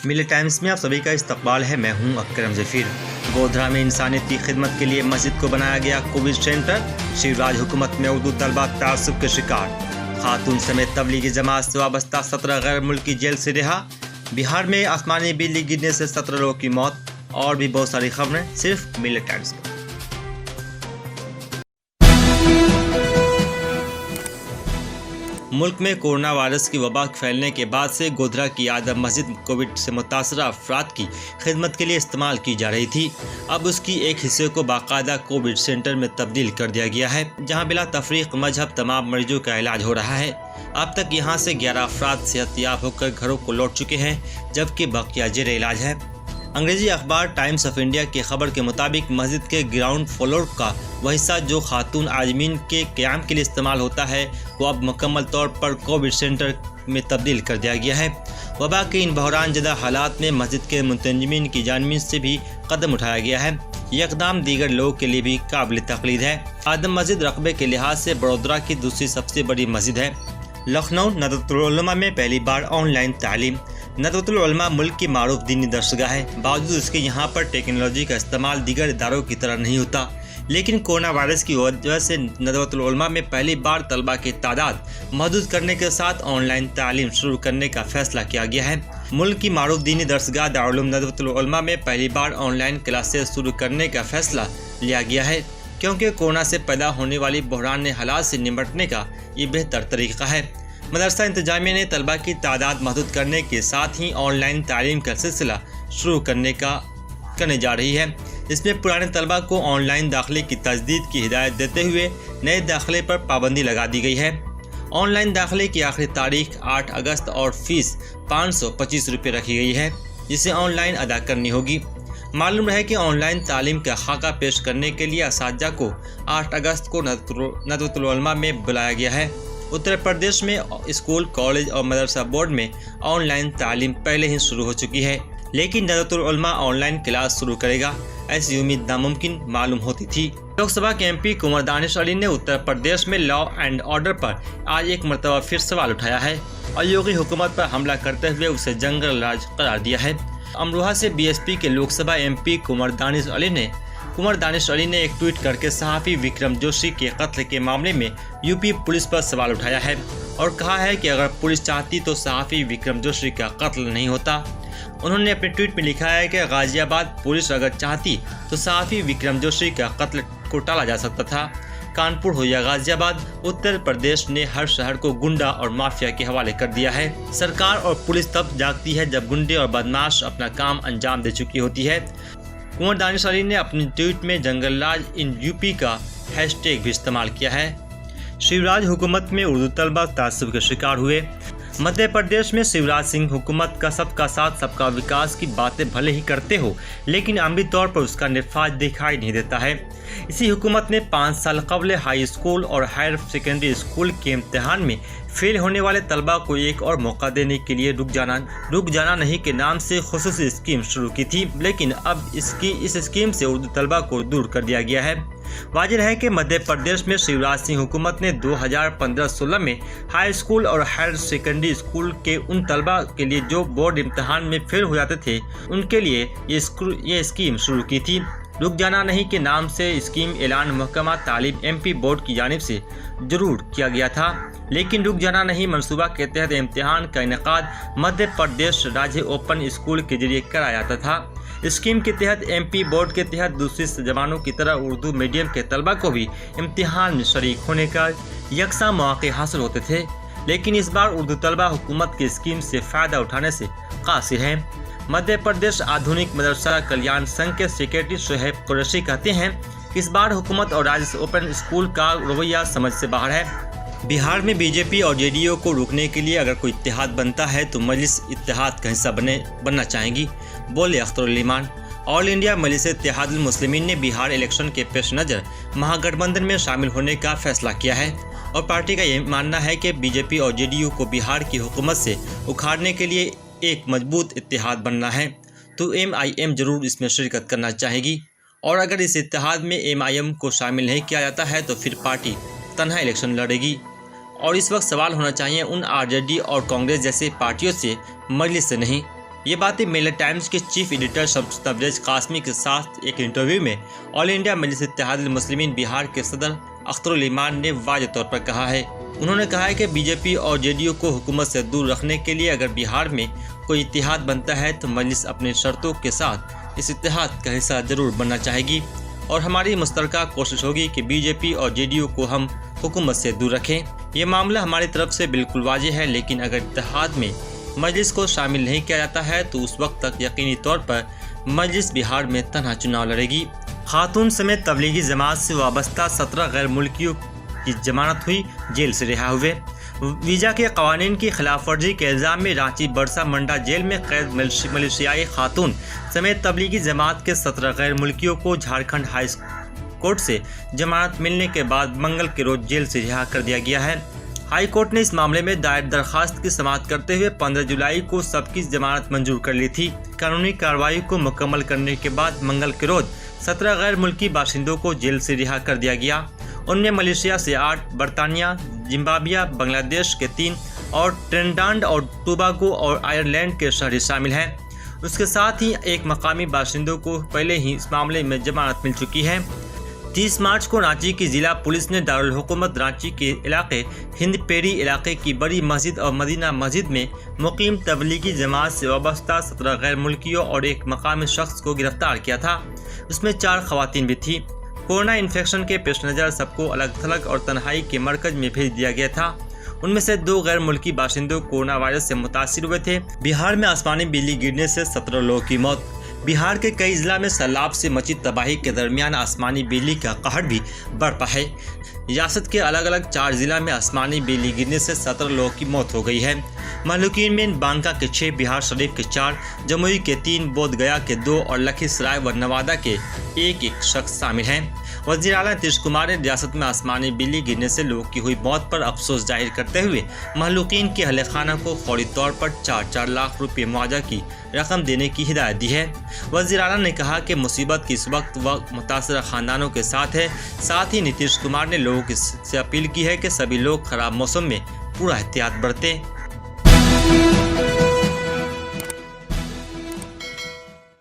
मिले टाइम्स में आप सभी का इस्तकबाल है। मैं हूं अकरम ज़फ़ीर। गोधरा में इंसानियती खिदमत के लिए मस्जिद को बनाया गया कोविड सेंटर। शिवराज हुकूमत में उर्दू तलबा तासुब के शिकार। खातून समेत तबलीगी जमात से वाबस्ता 17 गैर मुल्की जेल से रिहा। बिहार में आसमानी बिजली गिरने से 17 लोगों की मौत। और भी बहुत सारी खबरें सिर्फ मिले टाइम्स में। मुल्क में कोरोना वायरस की वबा फैलने के बाद से गोधरा की आदम मस्जिद कोविड से मुतासरा अफराद की खिदमत के लिए इस्तेमाल की जा रही थी। अब उसकी एक हिस्से को बाकायदा कोविड सेंटर में तब्दील कर दिया गया है, जहां बिला तफरीक मजहब तमाम मरीजों का इलाज हो रहा है। अब तक यहां से 11 अफराद सेहतयाब होकर घरों को लौट चुके हैं, जबकि बकिया जेर इलाज है। अंग्रेजी अखबार टाइम्स ऑफ इंडिया की खबर के मुताबिक मस्जिद के ग्राउंड फ्लोर का वह हिस्सा जो खातून आजमीन के क़याम के लिए इस्तेमाल होता है, वो अब मुकम्मल तौर पर कोविड सेंटर में तब्दील कर दिया गया है। वबा के इन बहरान ज़दा हालात में मस्जिद के मुंतजमीन की जानिब से भी कदम उठाया गया है। ये इक़दाम दीगर लोगों के लिए भी काबिल तक़लीद है। आदम मस्जिद रकबे के लिहाज से बड़ोदरा की दूसरी सबसे बड़ी मस्जिद है। लखनऊ नदवतुल उलमा में पहली बार ऑनलाइन तालीम। नदवतुल उलमा मुल्क की मारूफ दीनी दरसगाह है। बावजूद इसके यहाँ पर टेक्नोलॉजी का इस्तेमाल दीगर इदारों की तरह नहीं होता, लेकिन कोरोना वायरस की वजह से नदवतुल उलमा में पहली बार तलबा की तादाद महदूद करने के साथ ऑनलाइन तालीम शुरू करने का फैसला किया गया है। मुल्क की मारूफ दीनी दरसगाह दारुल उलूम नदवतुल उलमा में पहली बार ऑनलाइन क्लासेस शुरू करने का फैसला लिया गया है, क्योंकि कोरोना से पैदा होने वाली बहरान हालात से निपटने का ये बेहतर तरीका है। मदरसा इंतजामिया ने तलबा की तादाद महदूद करने के साथ ही ऑनलाइन तालीम का सिलसिला शुरू करने जा रही है। इसमें पुराने तलबा को ऑनलाइन दाखिले की तजदीद की हिदायत देते हुए नए दाखिले पर पाबंदी लगा दी गई है। ऑनलाइन दाखिले की आखिरी तारीख 8 अगस्त और फीस 525 रुपये रखी गई है, जिसे ऑनलाइन अदा करनी होगी। मालूम रहे कि ऑनलाइन तालीम का खाका पेश करने के लिए असातिज़ा को 8 अगस्त को नदवतुल उलमा में बुलाया गया है। उत्तर प्रदेश में स्कूल, कॉलेज और मदरसा बोर्ड में ऑनलाइन तालीम पहले ही शुरू हो चुकी है, लेकिन नदवतुल उलमा ऑनलाइन क्लास शुरू करेगा, ऐसी उम्मीद नामुमकिन मालूम होती थी। लोकसभा के MP कुंवर दानिश अली ने उत्तर प्रदेश में लॉ एंड ऑर्डर पर आज एक मरतबा फिर सवाल उठाया है और योगी हुकूमत पर हमला करते हुए उसे जंगल राज करार दिया है। अमरोहा से BSP के लोकसभा MP कुंवर दानिश अली ने एक ट्वीट करके सहाफ़ी विक्रम जोशी के कत्ल के मामले में UP पुलिस पर सवाल उठाया है और कहा है कि अगर पुलिस चाहती तो सहाफ़ी विक्रम जोशी का कत्ल नहीं होता। उन्होंने अपने ट्वीट में लिखा है कि गाजियाबाद पुलिस अगर चाहती तो सहाफ़ी विक्रम जोशी का कत्ल को टाला जा सकता था। कानपुर हो या गाजियाबाद, उत्तर प्रदेश ने हर शहर को गुंडा और माफिया के हवाले कर दिया है। सरकार और पुलिस तब जागती है जब गुंडे और बदमाश अपना काम अंजाम दे चुकी होती है। कुंवर दानिश अली ने अपने ट्वीट में जंगल राज इन UP का हैशटैग भी इस्तेमाल किया है। शिवराज हुकूमत में उर्दू तलबा तासुब के शिकार हुए। मध्य प्रदेश में शिवराज सिंह हुकूमत का सबका साथ सबका विकास की बातें भले ही करते हो, लेकिन अमली तौर पर उसका नफाज दिखाई नहीं देता है। इसी हुकूमत ने 5 साल कबल हाई स्कूल और हायर सेकेंडरी स्कूल के इम्तिहान में फेल होने वाले तलबा को एक और मौका देने के लिए रुक जाना नहीं के नाम से खुसूसी स्कीम शुरू की थी, लेकिन अब इस स्कीम से उर्दू तलबा को दूर कर दिया गया है। वाजिब है कि मध्य प्रदेश में शिवराज सिंह हुकूमत ने 2015-16 में हाई स्कूल और हायर सेकेंडरी स्कूल के उन तलबा के लिए जो बोर्ड इम्तिहान में फेल हो जाते थे, उनके लिए ये स्कीम शुरू की थी। रुक जाना नहीं के नाम से स्कीम ऐलान महकमा तालीम MP बोर्ड की जानिब से जरूर किया गया था, लेकिन रुक जाना नहीं मंसूबा के तहत इम्तिहान का इनेकाद मध्य प्रदेश राज्य ओपन स्कूल के जरिए कराया जाता था। स्कीम के तहत MP बोर्ड के तहत दूसरी जबानों की तरह उर्दू मीडियम के तलबा को भी इम्तिहान में शरीक होने का यकसा मौके हासिल होते थे, लेकिन इस बार उर्दू तलबा हुकूमत की स्कीम से फ़ायदा उठाने से कासिर हैं। मध्य प्रदेश आधुनिक मदरसा कल्याण संघ के सेक्रेटरी शोहेब कुरैशी कहते हैं कि इस बार हुकूमत और राज्य ओपन स्कूल का रवैया समझ से बाहर है। बिहार में BJP और JDU को रोकने के लिए अगर कोई इत्तेहाद बनता है तो मजलिस इत्तेहाद का हिस्सा बनना चाहेंगी, बोले अख्तरुल ईमान। ऑल इंडिया मजलिस इत्तेहादुल मुस्लिमीन ने बिहार इलेक्शन के पेश नज़र महागठबंधन में शामिल होने का फैसला किया है और पार्टी का ये मानना है कि BJP और JDU को बिहार की हुकूमत से उखाड़ने के लिए एक मजबूत इत्तेहाद बनना है तो MIM जरूर इसमें शिरकत करना चाहेगी, और अगर इस इत्तेहाद में MIM को शामिल नहीं किया जाता है तो फिर पार्टी तन्हा इलेक्शन लड़ेगी। और इस वक्त सवाल होना चाहिए उन RJD और कांग्रेस जैसे पार्टियों से, मजलिस से नहीं। یہ باتیں میل ٹائمز کے چیف ایڈیٹر شمس تبریز قاسمی کے ساتھ ایک انٹرویو میں آل انڈیا مجلس اتحاد المسلمین بہار کے صدر اختر الایمان نے واضح طور پر کہا ہے۔ انہوں نے کہا ہے کہ بی جے پی اور جے ڈی یو کو حکومت سے دور رکھنے کے لیے اگر بہار میں کوئی اتحاد بنتا ہے تو مجلس اپنی شرطوں کے ساتھ اس اتحاد کا حصہ ضرور بننا چاہے گی اور ہماری مشترکہ کوشش ہوگی کہ بی جے پی اور جے ڈی یو کو ہم حکومت سے دور رکھیں۔ یہ معاملہ ہماری طرف سے بالکل واضح ہے، لیکن اگر اتحاد میں مجلس کو شامل نہیں کیا جاتا ہے تو اس وقت تک یقینی طور پر مجلس بہار میں تنہا چناؤ لڑے گی۔ خاتون سمیت تبلیغی جماعت سے وابستہ 17 غیر ملکیوں کی ضمانت ہوئی، جیل سے رہا ہوئے۔ ویزا کے قوانین کی خلاف ورزی کے الزام میں رانچی برسا منڈا جیل میں قید ملیشیائی خاتون سمیت تبلیغی جماعت کے 17 غیر ملکیوں کو جھارکھنڈ ہائی کورٹ سے ضمانت ملنے کے بعد منگل کے روز جیل سے رہا کر دیا گیا ہے۔ ہائی کورٹ نے اس معاملے میں دائر درخواست کی سماعت کرتے ہوئے 15 جولائی کو سب کی ضمانت منظور کر لی تھی۔ قانونی کارروائی کو مکمل کرنے کے بعد منگل کے روز 17 غیر ملکی باشندوں کو جیل سے رہا کر دیا گیا۔ ان میں ملیشیا سے 8، برطانیہ، زمبابوے، بنگلہ دیش کے 3 اور ٹرینیڈاڈ اور ٹوباگو اور آئرلینڈ کے شہری شامل ہیں۔ اس کے ساتھ ہی ایک مقامی باشندوں کو پہلے ہی اس معاملے میں ضمانت مل چکی ہے۔ 30 مارچ کو رانچی کی ضلع پولیس نے دارالحکومت رانچی کے علاقے ہند پیری علاقے کی بڑی مسجد اور مدینہ مسجد میں مقیم تبلیغی جماعت سے وابستہ 17 غیر ملکیوں اور ایک مقامی شخص کو گرفتار کیا تھا۔ اس میں 4 خواتین بھی تھیں۔ کورونا انفیکشن کے پیش نظر سب کو الگ تھلگ اور تنہائی کے مرکز میں بھیج دیا گیا تھا۔ ان میں سے 2 غیر ملکی باشندوں کورونا وائرس سے متاثر ہوئے تھے۔ بہار میں آسمانی بجلی گرنے سے 17 لوگوں کی موت۔ بہار کے کئی ضلع میں سیلاب سے مچی تباہی کے درمیان آسمانی بجلی کا قہر بھی برپا ہے۔ ریاست کے الگ الگ 4 ضلع میں آسمانی بجلی گرنے سے 17 لوگوں کی موت ہو گئی ہے۔ مہلوکین میں بانکا کے 6، بہار شریف کے 4، جموئی کے 3، بودھ گیا کے 2 اور لکھی سرائے و نوادہ کے 1 شخص شامل ہیں۔ وزیر اعلیٰ نتیش کمار نے ریاست میں آسمانی بجلی گرنے سے لوگوں کی ہوئی موت پر افسوس ظاہر کرتے ہوئے مہلوکین کے اہل خانہ کو فوری طور پر 4 لاکھ روپے معاوضہ کی رقم دینے کی ہدایت دی ہے۔ وزیر اعلیٰ نے کہا کہ مصیبت کی اس وقت متاثرہ خاندانوں کے ساتھ ہے۔ ساتھ ہی نتیش کمار نے لوگوں سے اپیل کی ہے کہ سبھی لوگ خراب موسم میں پورا احتیاط برتیں۔